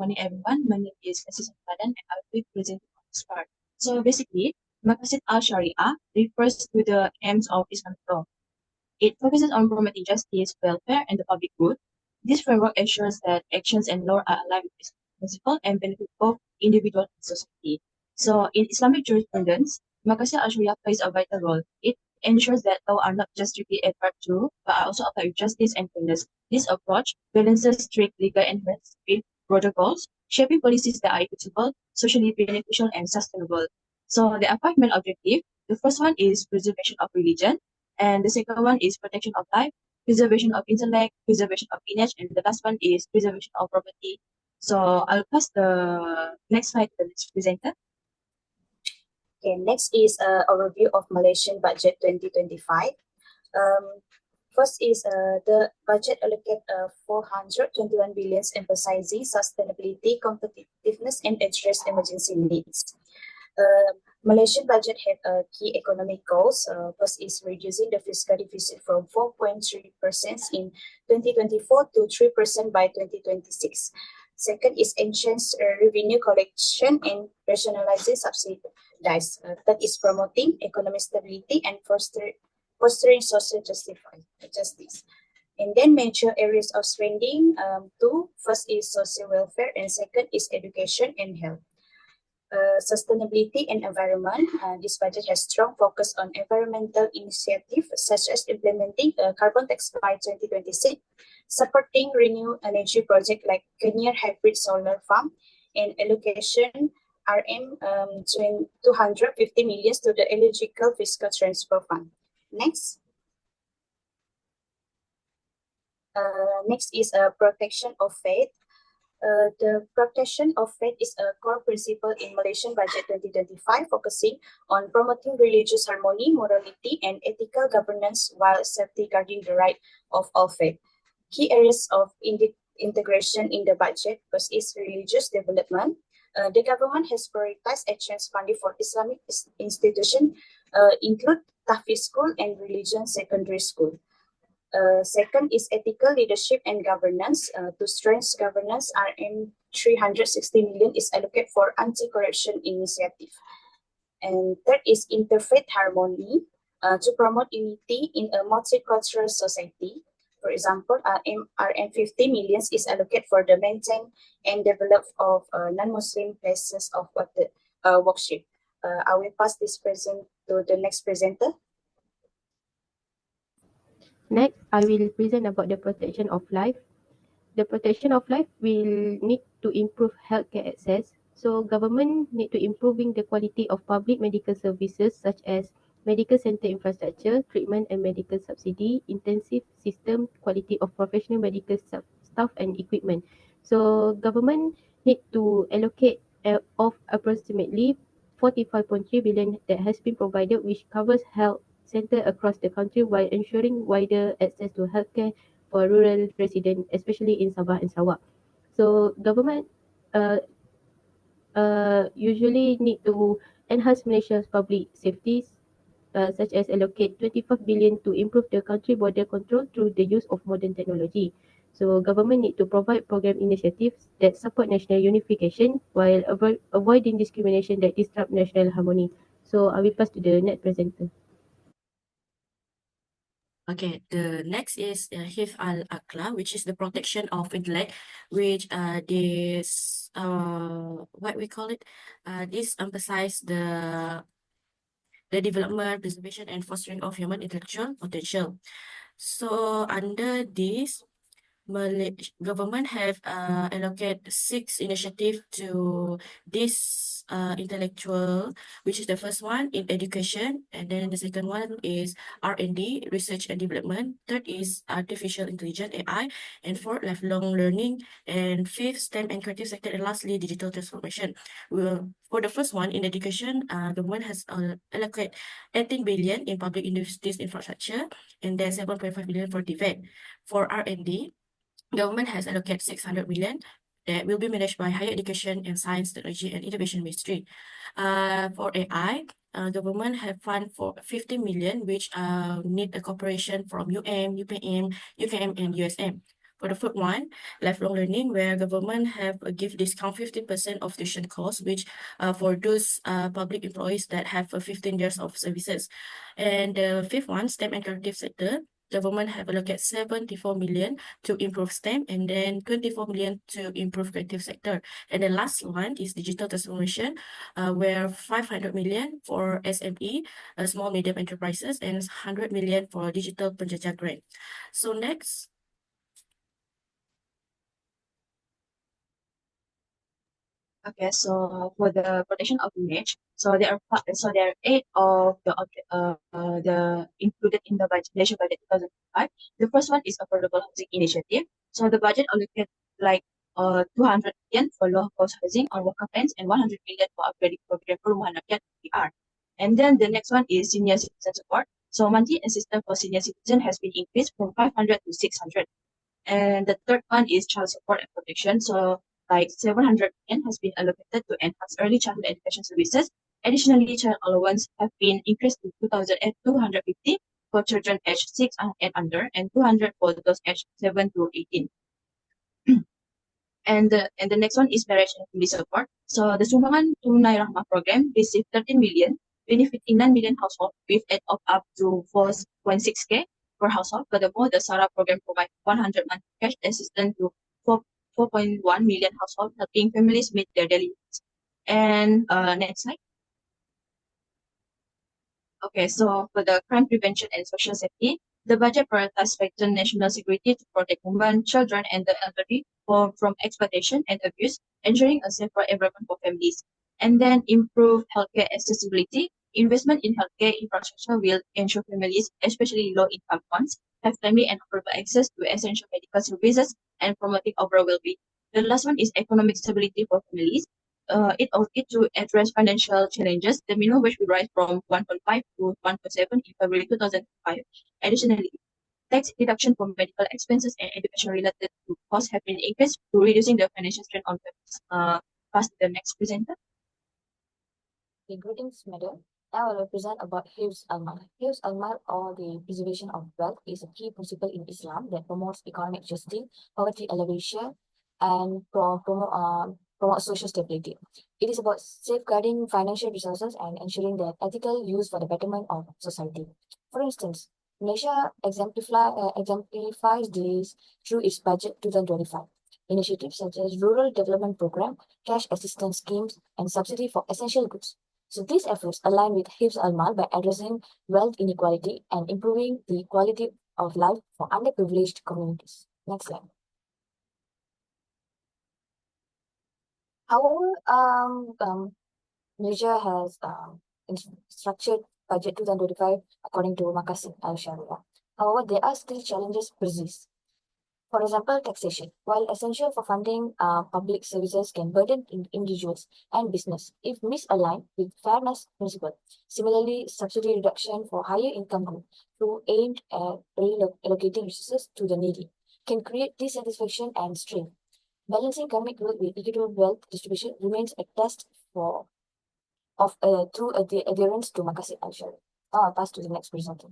morning, everyone. My name is Assistant Badan and I'll be presenting on this part. So basically, Maqasid al-Sharia refers to the aims of Islamic law. It focuses on promoting justice, welfare, and the public good. This framework ensures that actions and law are aligned with Islamic principles and benefit both individual and society. So in Islamic jurisprudence, Maqasid al-Sharia plays a vital role. It ensures that law are not just strictly adhered to, but are also applied with justice and fairness. This approach balances strict legal enforcement with broader goals, shaping policies that are equitable, socially beneficial, and sustainable. So there are five main objectives. The first one is preservation of religion, and the second one is protection of life, preservation of intellect, preservation of image, and the last one is preservation of property. So I'll pass the next slide to the next presenter. Okay, next is an overview of Malaysian budget 2025. First is the budget allocate 421 billion emphasizing sustainability, competitiveness, and address emergency needs. Malaysian budget have key economic goals. First is reducing the fiscal deficit from 4.3% in 2024 to 3% by 2026. Second is enhance revenue collection and rationalizing subsidies. Third is promoting economic stability and fostering social justice. And then major areas of spending, first is social welfare and second is education and health. Sustainability and environment. This budget has strong focus on environmental initiatives such as implementing a carbon tax by 2026, supporting renewable energy project like Kenya hybrid solar farm, and allocation RM 250 million to the eligible fiscal transfer fund. Next. Next is protection of faith. The protection of faith is a core principle in Malaysian Budget 2025, focusing on promoting religious harmony, morality, and ethical governance while safeguarding the right of all faith. Key areas of integration in the budget first is religious development. The government has prioritized actions funding for Islamic institutions, include Tahfiz school and religion secondary school. Second is ethical leadership and governance. To strengthen governance, RM 360 million is allocated for anti-corruption initiative. And third is interfaith harmony. To promote unity in a multicultural society. For example, RM 50 million is allocated for the maintain and develop of non-Muslim places of worship. I will pass this present to the next presenter. Next, I will present about the protection of life. The protection of life will need to improve healthcare access. So government need to improving the quality of public medical services such as medical center infrastructure, treatment and medical subsidy, intensive system, quality of professional medical staff and equipment. So government need to allocate of approximately 45.3 billion that has been provided, which covers health center across the country while ensuring wider access to healthcare for rural residents, especially in Sabah and Sarawak. So government usually need to enhance Malaysia's public safety, such as allocate 25 billion to improve the country border control through the use of modern technology. So government need to provide program initiatives that support national unification while avoiding discrimination that disrupt national harmony. So I will pass to the next presenter. Okay, the next is Hifz al-Aqla, which is the protection of intellect, which this what we call it, this emphasize the development, preservation, and fostering of human intellectual potential. So under this, government have allocate 6 initiatives to this intellectual, which is the first one in education, and then the second one is R&D, research and development. Third is artificial intelligence, AI, and fourth, lifelong learning, and fifth, STEM and creative sector, and lastly, digital transformation. For the first one in education, government has allocate 18 billion in public universities infrastructure, and then 7.5 billion for TVET. For R&D, government has allocated 600 million that will be managed by Higher Education and Science, Technology and Innovation Ministry. For AI, government have fund for 50 million, which need a cooperation from UM, UPM, UKM, and USM. For the third one, lifelong learning, where government have a give discount 50% of tuition costs, which for those public employees that have 15 years of services. And the fifth one, STEM and creative sector, government have allocated 74 million to improve STEM and then 24 million to improve creative sector. And the last one is digital transformation, where 500 million for SME, small medium enterprises, and 100 million for digital penjajah grant. So next. Okay, so for the protection of image, so there are eight of the included in the Malaysia budget 2005. The first one is affordable housing initiative. So the budget allocated like 200 million for low cost housing on worker plans and 100 million for upgrading program perumahan rakyat PR. And then the next one is senior citizen support. So monthly assistance for senior citizen has been increased from 500 to 600. And the third one is child support and protection. So like 700 million has been allocated to enhance early childhood education services. Additionally, child allowance have been increased to 2,250 for children aged 6 and under, and 200 for those aged 7 to 18. And the next one is marriage and family support. So the Sumbangan Tunai Rahmah program received 13 million, benefiting 9 million households with aid of up to 4.6K per household. Furthermore, the SARA program provides 100 month cash assistance to 4.1 million households, helping families meet their daily needs. And next slide. Okay, so for the crime prevention and social safety, the budget prioritizes strengthen national security to protect women, children, and the elderly from exploitation and abuse, ensuring a safer environment for families. And then improve healthcare accessibility. Investment in healthcare infrastructure will ensure families, especially low-income ones, have timely and affordable access to essential medical services and promoting overall well-being. The last one is economic stability for families. It to address financial challenges. The minimum wage will rise from 1.5 to 1.7 in February 2005. Additionally, tax deduction for medical expenses and education related to costs have been increased to reducing the financial strain on families. Pass to the next presenter. Okay, greetings, madam. Now I will present about Hifz al-Mal. Hifz al-Mal, or the preservation of wealth, is a key principle in Islam that promotes economic justice, poverty alleviation, and promotes social stability. It is about safeguarding financial resources and ensuring their ethical use for the betterment of society. For instance, Malaysia exemplifies this through its budget 2025. Initiatives such as Rural Development Program, cash assistance schemes, and subsidy for essential goods. So these efforts align with Hifz al-Mal by addressing wealth inequality and improving the quality of life for underprivileged communities. Next slide. However, Malaysia has structured budget 2025 according to Maqasid al-Sharia. However, there are still challenges persist. For example, taxation. While essential for funding public services, can burden individuals and business if misaligned with fairness principle. Similarly, subsidy reduction for higher income group through aimed at reallocating resources to the needy can create dissatisfaction and strain. Balancing economic growth with equitable wealth distribution remains a test through adherence to Maqasid al-Sharia. Now I'll pass to the next presenter.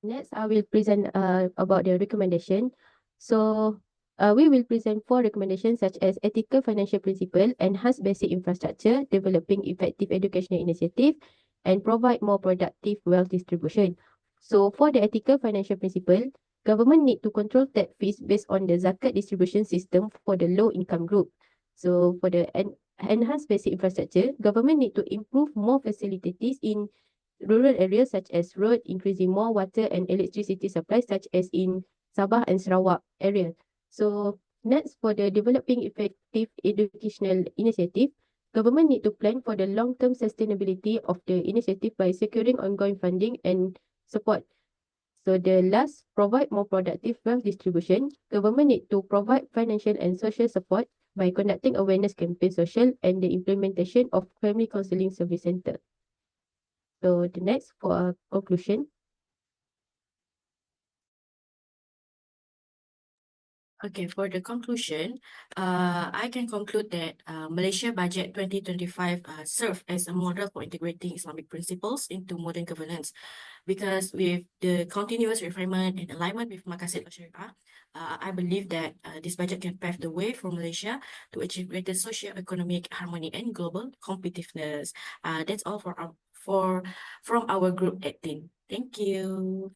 Next, I will present about the recommendation. So, we will present 4 recommendations such as ethical financial principle, enhance basic infrastructure, developing effective educational initiative, and provide more productive wealth distribution. So, for the ethical financial principle, government need to control tax fees based on the zakat distribution system for the low income group. So, for the enhanced basic infrastructure, government need to improve more facilities in rural areas such as road, increasing more water and electricity supply such as in Sabah and Sarawak area. So next, for the developing effective educational initiative, government need to plan for the long-term sustainability of the initiative by securing ongoing funding and support. So the last, provide more productive wealth distribution. Government need to provide financial and social support by conducting awareness campaign social and the implementation of family counselling service center. So the next, for a conclusion. Okay, for the conclusion, I can conclude that Malaysia Budget 2025 serve as a model for integrating Islamic principles into modern governance, because with the continuous refinement and alignment with Maqasid al-Sharia, I believe that this budget can pave the way for Malaysia to achieve greater socio-economic harmony and global competitiveness. That's all from our group 18. Thank you.